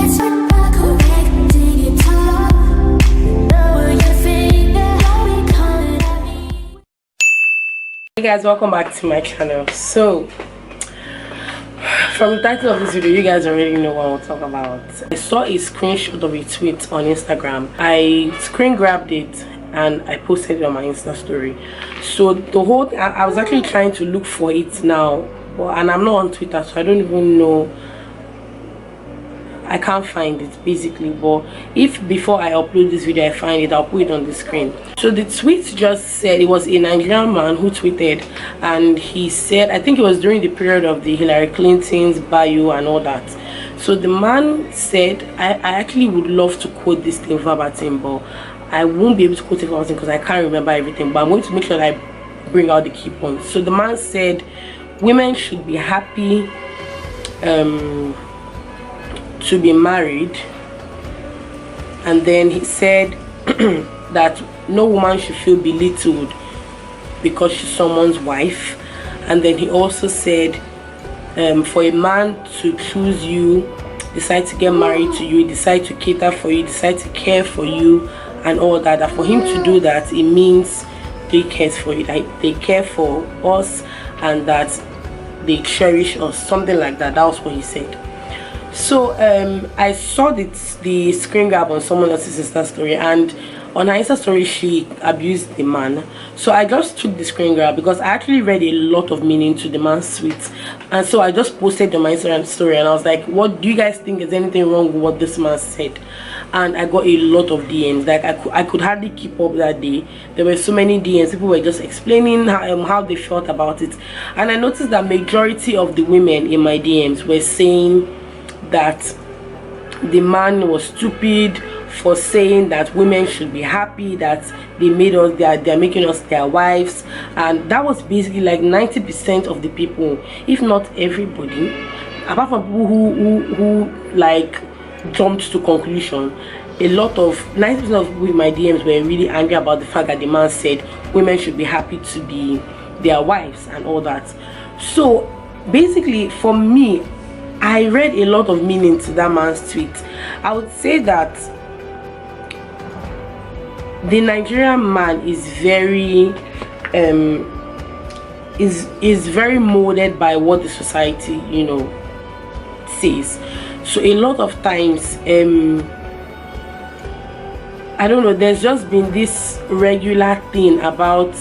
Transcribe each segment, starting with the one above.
Hey guys, welcome back to my channel. So from the title of this video, you guys already know what I'll talk about. I saw a screenshot of a tweet on Instagram. I screen grabbed it and I posted it on my Insta story. So the whole I was actually trying to look for it now, and I'm not on Twitter, so I don't even know. I can't find it basically, but if before I upload this video I find it, I'll put it on the screen. So the tweet just said, it was a Nigerian man who tweeted, and he said, I think it was during the period of the Hillary Clinton's bio and all that. So the man said, I actually would love to quote this thing verbatim, but I won't be able to quote it verbatim because I can't remember everything, but I'm going to make sure that I bring out the key points. So the man said women should be happy to be married, and then he said that no woman should feel belittled because she's someone's wife. And then he also said for a man to choose you, decide to get married to you, decide to cater for you, decide to care for you and all that, that for him to do that, it means they care for you, like they care for us and that they cherish us, something like that. That was what he said. So I saw the screen grab on someone else's Insta story, and on her Insta story she abused the man. So I just took the screen grab because I actually read a lot of meaning to the man's tweet, and so I just posted on my Instagram story, and I was like, what do you guys think? Is anything wrong with what this man said? And I got a lot of DMs. Like I could hardly keep up that day. There were so many DMs. People were just explaining how they felt about it, and I noticed that majority of the women in my DMs were saying that the man was stupid for saying that women should be happy, that they made us, they're making us their wives. And that was basically like 90% of the people, if not everybody, apart from people who like jumped to conclusion. A lot of 90% of people in my DMs were really angry about the fact that the man said women should be happy to be their wives and all that. So basically for me, I read a lot of meaning to that man's tweet. I would say that the Nigerian man is very is very molded by what the society, you know, says. So a lot of times I don't know, there's just been this regular thing about,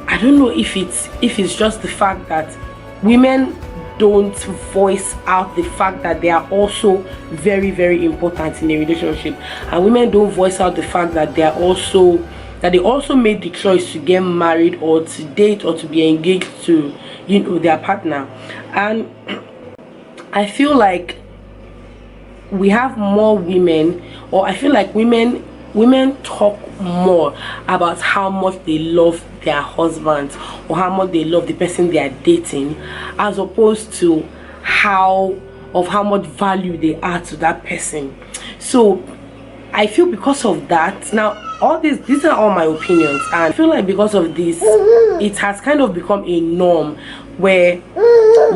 I don't know if it's just the fact that women don't voice out the fact that they are also very, very important in a relationship, and women don't voice out the fact that they also made the choice to get married or to date or to be engaged to, you know, their partner. And I feel like we have more women, or I feel like women talk more about how much they love their husbands or how much they love the person they are dating, as opposed to how much value they add to that person. So I feel because of that, now all these are all my opinions, and I feel like because of this, it has kind of become a norm where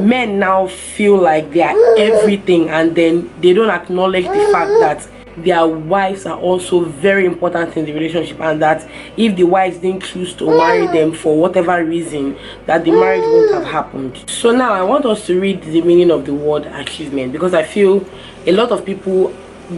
men now feel like they are everything, and then they don't acknowledge the fact that their wives are also very important in the relationship, and that if the wives didn't choose to marry them for whatever reason, that the marriage won't have happened. So now I want us to read the meaning of the word achievement, because I feel a lot of people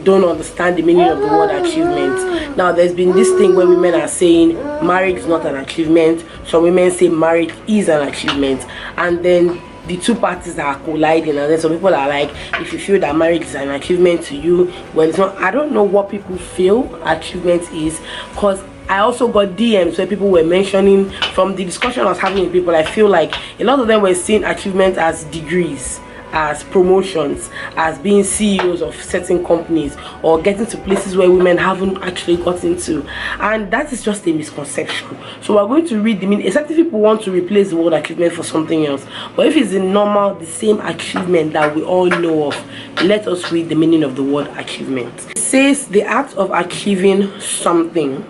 don't understand the meaning of the word achievement. Now there's been this thing where women are saying marriage is not an achievement, some women say marriage is an achievement, and then the two parties are colliding, and then some people are like, if you feel that marriage is an achievement to you, when it's not. I don't know what people feel achievement is, because I also got DMs where people were mentioning, from the discussion I was having with people, I feel like a lot of them were seeing achievement as degrees, as promotions, as being CEOs of certain companies, or getting to places where women haven't actually gotten to. And that is just a misconception. So we're going to read the meaning, except if people want to replace the word achievement for something else. But if it's the normal, the same achievement that we all know of, let us read the meaning of the word achievement. It says the act of achieving something,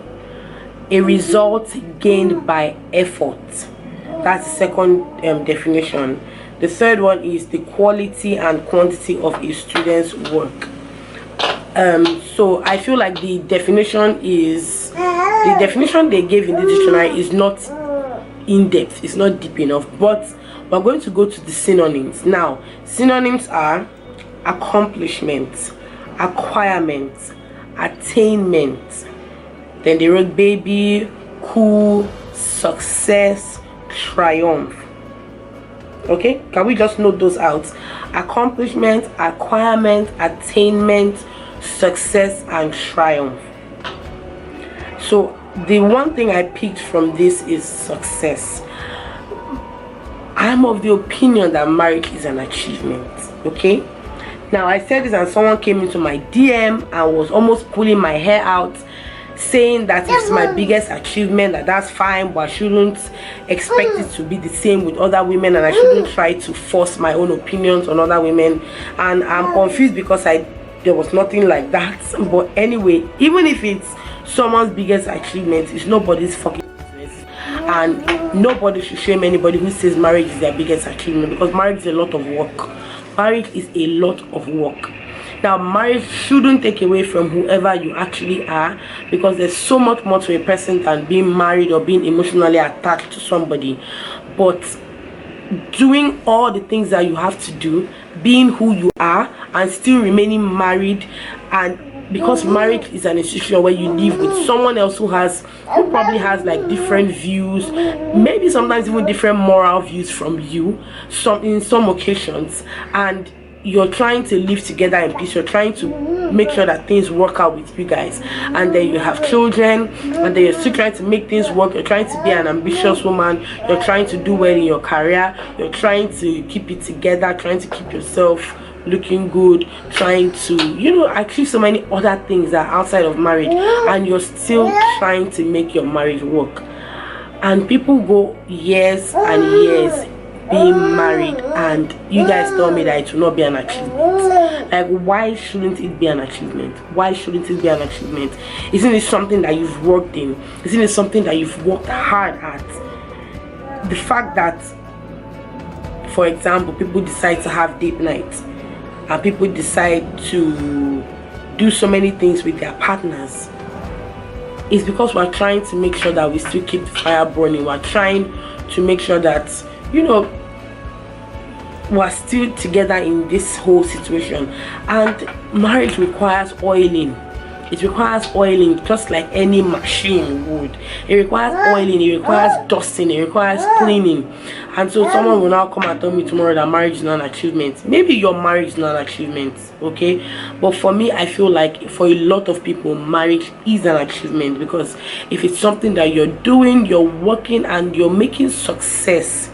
a result gained by effort. That's the second definition. The third one is the quality and quantity of a student's work. So I feel like the definition they gave in the dictionary is not in depth, it's not deep enough, but we're going to go to the synonyms now. Synonyms are accomplishment, acquirement, attainment. Then they wrote baby, cool, success, triumph. Okay, can we just note those out? Accomplishment, acquirement, attainment, success, and triumph. So the one thing I picked from this is success. I'm of the opinion that marriage is an achievement. Okay, now I said this and someone came into my DM and was almost pulling my hair out, saying that it's my biggest achievement, that's fine, but I shouldn't expect it to be the same with other women, and I shouldn't try to force my own opinions on other women. And I'm confused because there was nothing like that. But anyway, even if it's someone's biggest achievement, it's nobody's fucking business, and nobody should shame anybody who says marriage is their biggest achievement, because marriage is a lot of work. Marriage is a lot of work. Now, marriage shouldn't take away from whoever you actually are, because there's so much more to a person than being married or being emotionally attached to somebody. But doing all the things that you have to do, being who you are, and still remaining married, and because marriage is an institution where you live with someone else who probably has like different views, maybe sometimes even different moral views from you, in some occasions, and you're trying to live together in peace. You're trying to make sure that things work out with you guys, and then you have children, and then you're still trying to make things work. You're trying to be an ambitious woman, you're trying to do well in your career, you're trying to keep it together, trying to keep yourself looking good, trying to, achieve so many other things that are outside of marriage, and you're still trying to make your marriage work. And people go years and years being married, and you guys tell me that it will not be an achievement. Like, why shouldn't it be an achievement? Why shouldn't it be an achievement? Isn't it something that you've worked in? Isn't it something that you've worked hard at? The fact that, for example, people decide to have date nights, and people decide to do so many things with their partners, is because we're trying to make sure that we still keep the fire burning. We're trying to make sure that we're still together in this whole situation. And marriage requires oiling. It requires oiling just like any machine would. It requires oiling, it requires dusting, it requires cleaning. And so someone will now come and tell me tomorrow that marriage is not an achievement. Maybe your marriage is not an achievement, okay? But for me, I feel like for a lot of people, marriage is an achievement, because if it's something that you're doing, you're working, and you're making success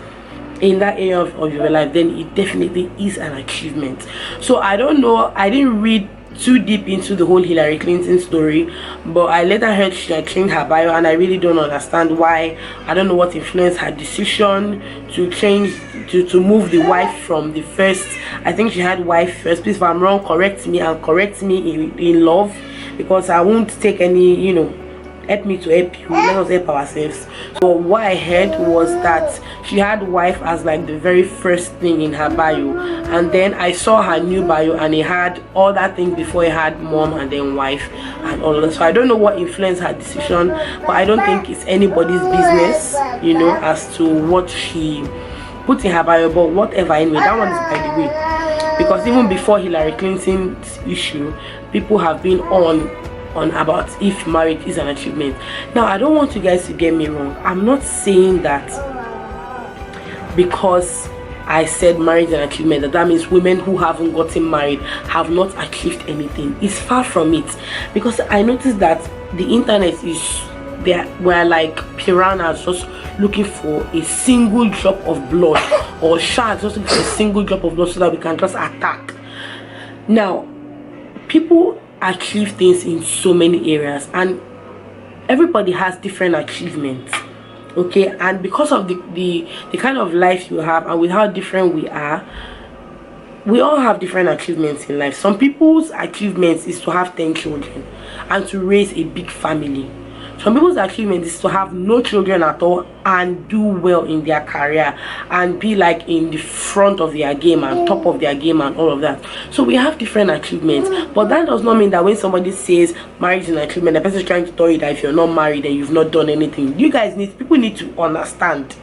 in that area of your life, then it definitely is an achievement. So I don't know, I didn't read too deep into the whole Hillary Clinton story, but I later heard she had changed her bio, and I really don't understand why. I don't know what influenced her decision to change, to move the wife from the first. I think she had wife first. Please, if I'm wrong, correct me, and correct me in love, because I won't take any, help me to help you, let us help ourselves. So what I heard was that she had wife as like the very first thing in her bio, and then I saw her new bio and it had all that thing before. It had mom and then wife and all of that. So I don't know what influenced her decision, but I don't think it's anybody's business, as to what she put in her bio. But whatever, anyway, that one is by the way, because even before Hillary Clinton's issue, people have been on about if marriage is an achievement. Now, I don't want you guys to get me wrong. I'm not saying that because I said marriage is an achievement that means women who haven't gotten married have not achieved anything. It's far from it, because I noticed that the internet is there. We're like piranhas just looking for a single drop of blood, or sharks just looking for a single drop of blood so that we can just attack. Now, people achieve things in so many areas, and everybody has different achievements, okay? And because of the kind of life you have, and with how different we are, we all have different achievements in life. Some people's achievements is to have 10 children and to raise a big family. Some people's achievement is to have no children at all and do well in their career and be like in the front of their game and top of their game and all of that. So we have different achievements, but that does not mean that when somebody says marriage is an achievement, the person is trying to tell you that if you're not married then you've not done anything. People need to understand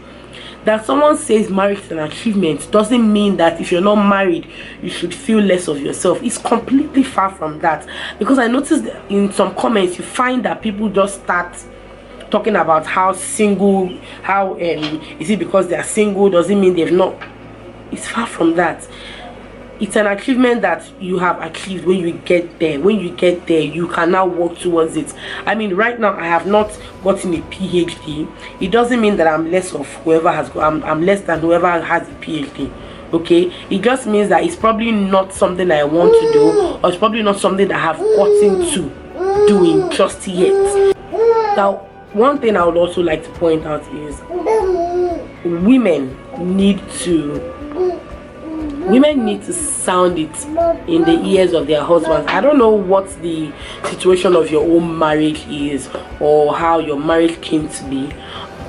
that someone says marriage is an achievement doesn't mean that if you're not married you should feel less of yourself. It's completely far from that, because I noticed that in some comments you find that people just start talking about how single, how is it because they are single doesn't mean they've not. It's far from that. It's an achievement that you have achieved when you get there. When you get there, you can now work towards it. I mean, right now I have not gotten a PhD. It doesn't mean that I'm less of whoever has I'm less than whoever has a PhD. Okay, it just means that it's probably not something I want to do, or it's probably not something that I have gotten to doing just yet. Now, one thing I would also like to point out is women need to sound it in the ears of their husbands. I don't know what the situation of your own marriage is or how your marriage came to be,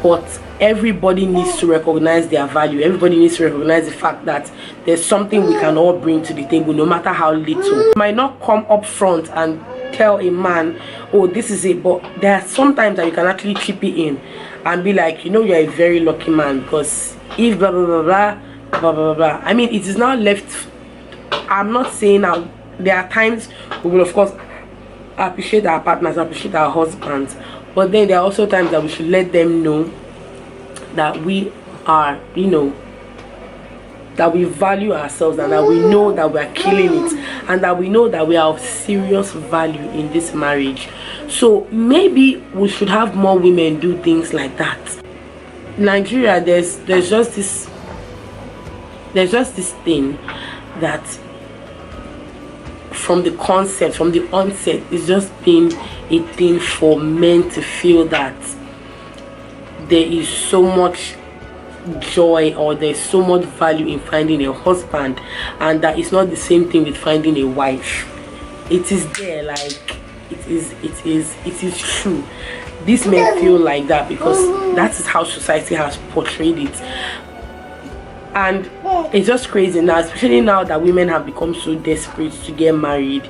but everybody needs to recognize their value. Everybody needs to recognize the fact that there's something we can all bring to the table, no matter how little. You might not come up front and tell a man, oh, this is it, but there are sometimes that you can actually chip it in and be like, you know, you're a very lucky man, because if blah blah blah blah blah blah blah. I mean, it is now left. I'm not saying now, there are times we will of course appreciate our partners, appreciate our husbands, but then there are also times that we should let them know that we are, you know, that we value ourselves, and that we know that we are killing it, and that we know that we are of serious value in this marriage. So maybe we should have more women do things like that. In Nigeria, there's just this thing that from the concept, from the onset, it's just been a thing for men to feel that there is so much joy or there's so much value in finding a husband, and that it's not the same thing with finding a wife. It is there, like it is true. These men feel like that because that is how society has portrayed it. And it's just crazy now, especially now that women have become so desperate to get married.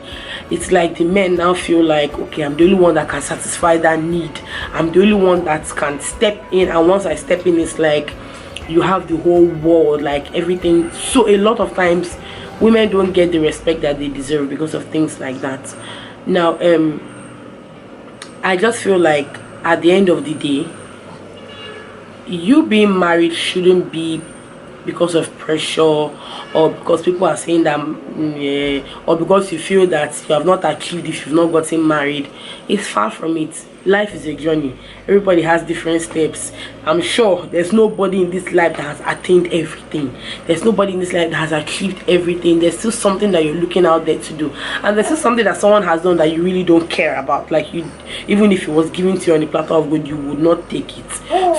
It's like the men now feel like, okay, I'm the only one that can satisfy that need. I'm the only one that can step in, and once I step in, it's like you have the whole world, like everything. So a lot of times women don't get the respect that they deserve because of things like that. Now I just feel like at the end of the day, you being married shouldn't be because of pressure, or because people are saying that or because you feel that you have not achieved if you've not gotten married. It's far from it. Life is a journey. Everybody has different steps. I'm sure there's nobody in this life that has attained everything. There's nobody in this life that has achieved everything. There's still something that you're looking out there to do, and there's still something that someone has done that you really don't care about. Like, you, even if it was given to you on a platter of gold, you would not take it.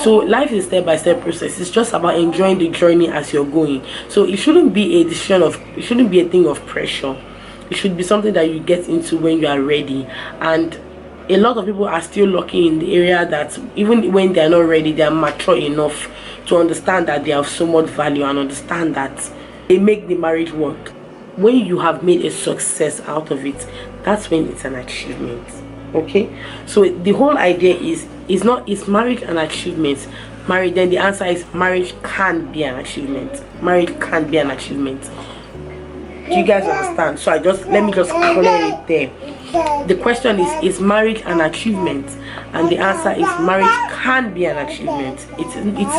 So life is a step-by-step process. It's just about enjoying the journey as you're going. So it shouldn't be a decision of, it shouldn't be a thing of pressure. It should be something that you get into when you are ready. And a lot of people are still lucky in the area that even when they are not ready, they are mature enough to understand that they have so much value and understand that they make the marriage work. When you have made a success out of it, that's when it's an achievement. Okay, so the whole idea is marriage an achievement? Marriage, then the answer is marriage can be an achievement. Marriage can be an achievement. Do you guys understand? So let me just clear it there. The question is marriage an achievement? And the answer is marriage can be an achievement. It's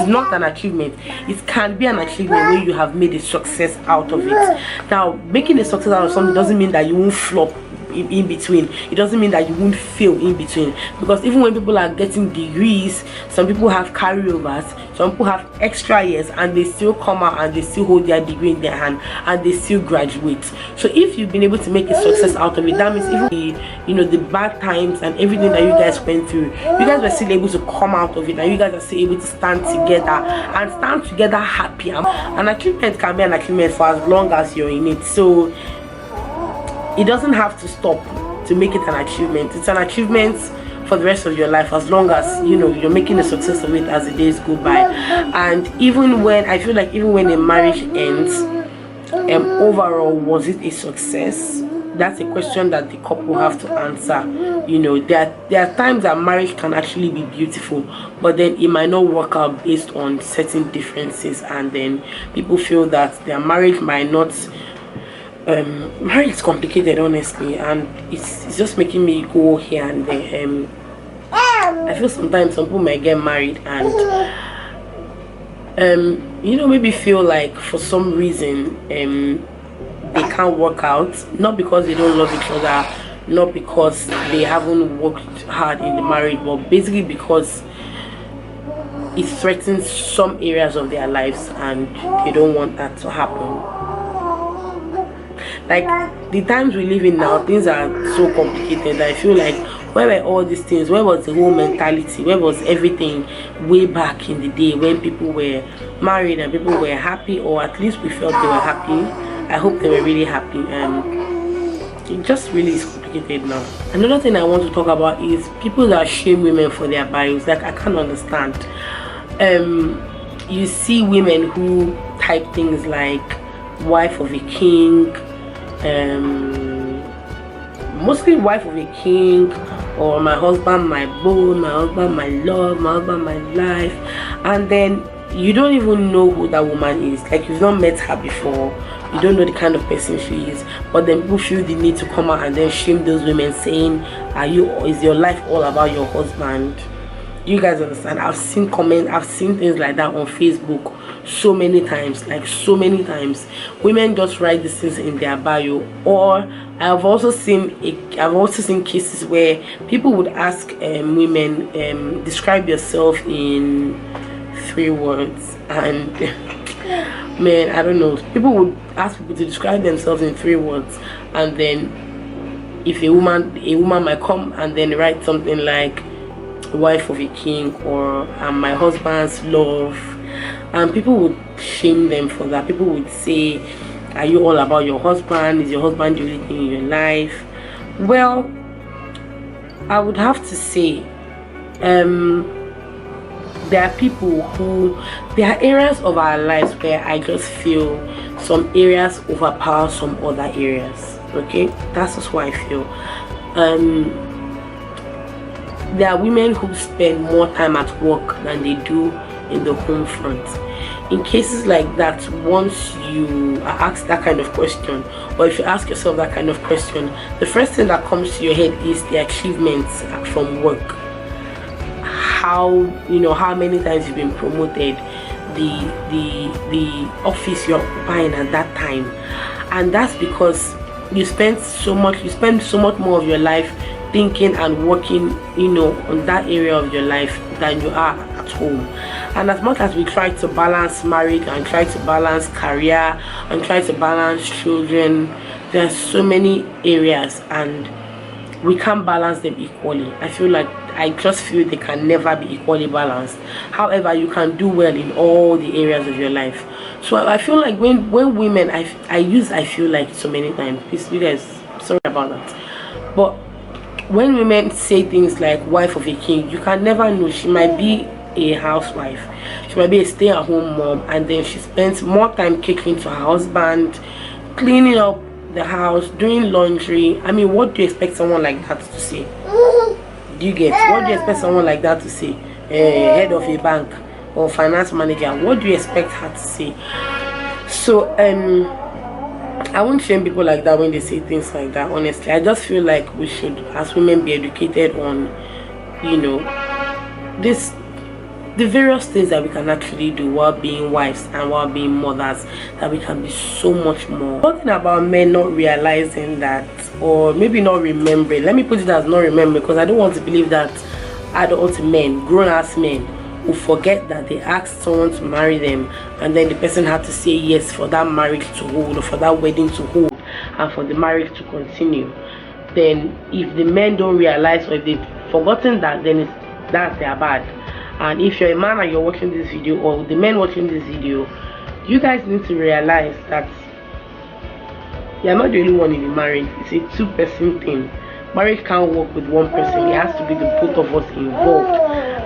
not an achievement. It can be an achievement when you have made a success out of it. Now, making a success out of something doesn't mean that you won't flop in between. It doesn't mean that you won't fail in between, because even when people are getting degrees, some people have carryovers, some people have extra years, and they still come out and they still hold their degree in their hand and they still graduate. So if you've been able to make a success out of it, that means even the bad times and everything that you guys went through, you guys were still able to come out of it, and you guys are still able to stand together and stand together happy. An achievement can be an achievement for as long as you're in it. So it doesn't have to stop to make it an achievement. It's an achievement for the rest of your life, as long as you know you're making a success of it as the days go by. And even when I feel like even when a marriage ends, overall, was it a success? That's a question that the couple have to answer. You know, there are times that marriage can actually be beautiful, but then it might not work out based on certain differences, and then people feel that their marriage might not. Marriage is complicated, honestly, and it's just making me go here and there. I feel sometimes some people might get married and you know, maybe feel like for some reason they can't work out, not because they don't love each other, not because they haven't worked hard in the marriage, but basically because it threatens some areas of their lives and they don't want that to happen. Like the times we live in now, things are so complicated that I feel like, where were all these things? Where was the whole mentality? Where was everything way back in the day when people were married and people were happy, or at least we felt they were happy? I hope they were really happy. It just really is complicated now. Another thing I want to talk about is people that shame women for their bios. Like, I can't understand. You see women who type things like wife of a king, mostly wife of a king, or my husband my bone, my husband my love, my husband my life, and then you don't even know who that woman is. Like, you've not met her before, you don't know the kind of person she is, but then people feel the need to come out and then shame those women, saying, is your life all about your husband? You guys understand? I've seen comments, I've seen things like that on Facebook so many times, like so many times. Women just write these things in their bio. Or I've also seen cases where people would ask women, describe yourself in 3 words, and man, I don't know, people would ask people to describe themselves in 3 words, and then if a woman might come and then write something like wife of a king, or my husband's love, and people would shame them for that. People would say, are you all about your husband? Is your husband the only thing in your life? Well, I would have to say there are people who, there are areas of our lives where I just feel some areas overpower some other areas. Okay, that's just what I feel. There are women who spend more time at work than they do in the home front. In cases like that, once you are asked that kind of question, or if you ask yourself that kind of question, the first thing that comes to your head is the achievements from work. How, you know, how many times you've been promoted, the office you're occupying at that time. And that's because you spend so much more of your life thinking and working, you know, on that area of your life than you are at home. And as much as we try to balance marriage and try to balance career and try to balance children, there are so many areas and we can't balance them equally. I just feel they can never be equally balanced. However, you can do well in all the areas of your life. So I feel like when women, I feel like so many times, please, you guys, sorry about that, but when women say things like wife of a king, you can never know. She might be a housewife, she might be a stay-at-home mom, and then she spends more time catering to her husband, cleaning up the house, doing laundry. I mean, what do you expect someone like that to say? Do you get? What do you expect someone like that to say? Head of a bank or finance manager, what do you expect her to say? So I won't shame people like that when they say things like that. Honestly, I just feel like we should, as women, be educated on, you know, the various things that we can actually do while being wives and while being mothers, that we can be so much more. Talking about men not realizing that, or maybe not remembering, let me put it as not remembering, because I don't want to believe that adult men, grown-ass men, will forget that they asked someone to marry them and then the person had to say yes for that marriage to hold, or for that wedding to hold, and for the marriage to continue. Then if the men don't realize, or if they've forgotten that, then that's their bad. And if you're a man and you're watching this video, or the men watching this video, you guys need to realize that you're not the only one in the marriage. It's a 2-person thing. Marriage can't work with one person. It has to be the both of us involved,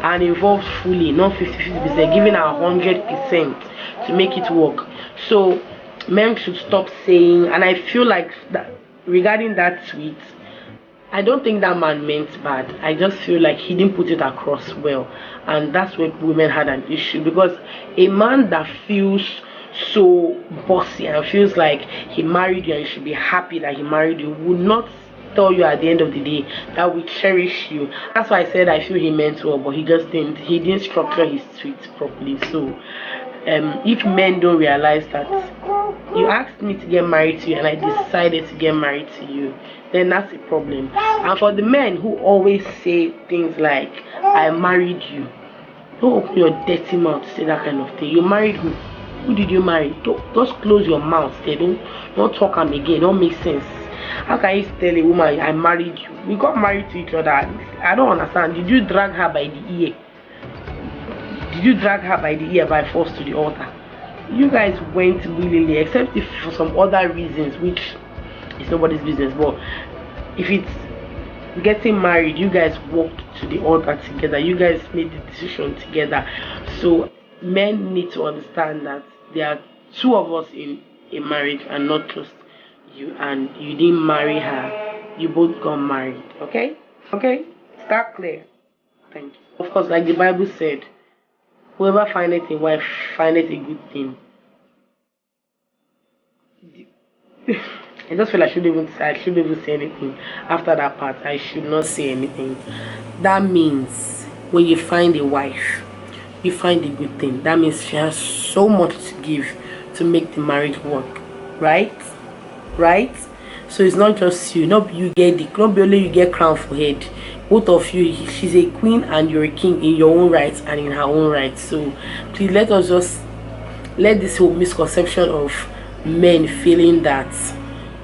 and involved fully, not 50-50%, giving our 100% to make it work. So men should stop saying, and I feel like that regarding that tweet, I don't think that man meant bad. I just feel like he didn't put it across well, and that's where women had an issue. Because a man that feels so bossy and feels like he married you and you should be happy that he married you would not tell you at the end of the day that we cherish you. That's why I said I feel he meant well, but he just didn't. He didn't structure his tweets properly. So if men don't realize that you asked me to get married to you and I decided to get married to you, then that's a problem. And for the men who always say things like I married you, don't open your dirty mouth to say that kind of thing. You married who? Who did you marry? Just close your mouth there. Don't talk am again. Don't make sense. How can you tell a woman I married you? We got married to each other. I don't understand. Did you drag her by the ear? Did you drag her by the ear by force to the altar? You guys went willingly, except if for some other reasons, which is nobody's business. But if it's getting married, you guys walked to the altar together. You guys made the decision together. So men need to understand that there are two of us in a marriage and not just you, and you didn't marry her, you both got married. Okay? Is that clear? Thank you. Of course, like the Bible said, whoever findeth a wife findeth a good thing. I just feel I shouldn't even say anything after that part. I should not say anything. That means when you find a wife, you find a good thing. That means she has so much to give to make the marriage work, right? So it's not just you. Not you get the, not only you get crown for head. Both of you, she's a queen and you're a king in your own rights and in her own rights. So please let us just let this whole misconception of men feeling that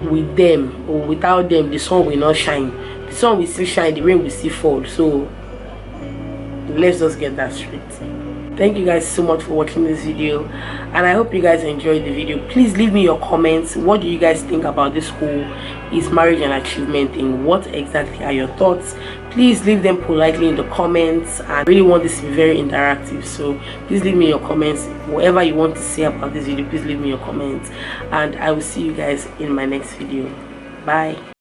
with them or without them the sun will not shine. The sun will still shine, the rain will still fall. So let's just get that straight. Thank you guys so much for watching this video, and I hope you guys enjoyed the video. Please leave me your comments. What do you guys think about this whole is marriage an achievement thing? What exactly are your thoughts? Please leave them politely in the comments. I really want this to be very interactive, so please leave me your comments. Whatever you want to say about this video, please leave me your comments, and I will see you guys in my next video. Bye.